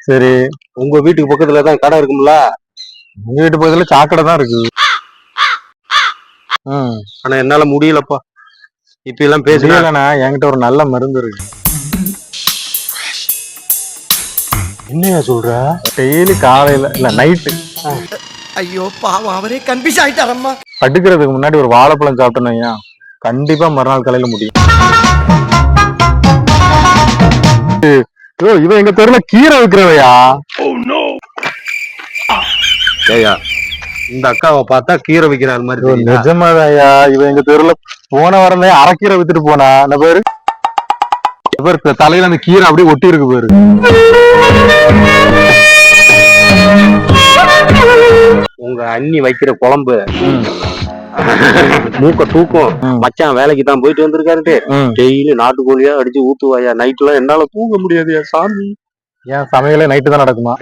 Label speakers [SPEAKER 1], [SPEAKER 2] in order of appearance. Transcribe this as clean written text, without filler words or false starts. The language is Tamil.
[SPEAKER 1] சரி.
[SPEAKER 2] உங்க வீட்டுக்கு பக்கத்துலதான் கடை இருக்கும்ல?
[SPEAKER 1] உங்க வீட்டு பக்கத்துல சாக்கடை தான் இருக்கு.
[SPEAKER 2] ஆனா என்னால முடியலப்பா. இப்ப எல்லாம்
[SPEAKER 1] பேசலண்ணா. என்கிட்ட ஒரு நல்ல மருந்து இருக்கு.
[SPEAKER 2] என்னையா சொல்ற?
[SPEAKER 1] டெய்லி காலையில இல்ல நைட்டு.
[SPEAKER 3] ஐயோ பாவம், அவரே கன்ஃபியூஸ் ஆயிட்டாரம்மா.
[SPEAKER 1] படுக்கிறதுக்கு முன்னாடி ஒரு வாழைப்பழம் சாப்பிட்டோம்னா கண்டிப்பா மறுநாள் காலையில முடியும். இவன் எங்க தெருல கீரை விற்கிறவையா?
[SPEAKER 2] ஏயா, இந்த அக்காவை பார்த்தா கீரை விக்கிற மாதிரி.
[SPEAKER 1] நிஜமாதாயா? இவன் எங்க தெருல போன வாரம் அரைக்கீரை வித்துட்டு போனா. அந்த பேரு தலையில அந்த கீரை அப்படியே ஒட்டி இருக்கு பேரு.
[SPEAKER 2] உங்க அண்ணி வைக்கிற குழம்பு மூக்க தூக்கும். மச்சான் வேலைக்கு தான் போயிட்டு வந்திருக்காரு. டெய்லி நாட்டுக்கோழியா அடிச்சு ஊத்துவாயா. நைட் எல்லாம் என்னால தூங்க முடியாதுயா சாமி.
[SPEAKER 1] ஏன் சமையலே நைட்டு தான் நடக்குமா?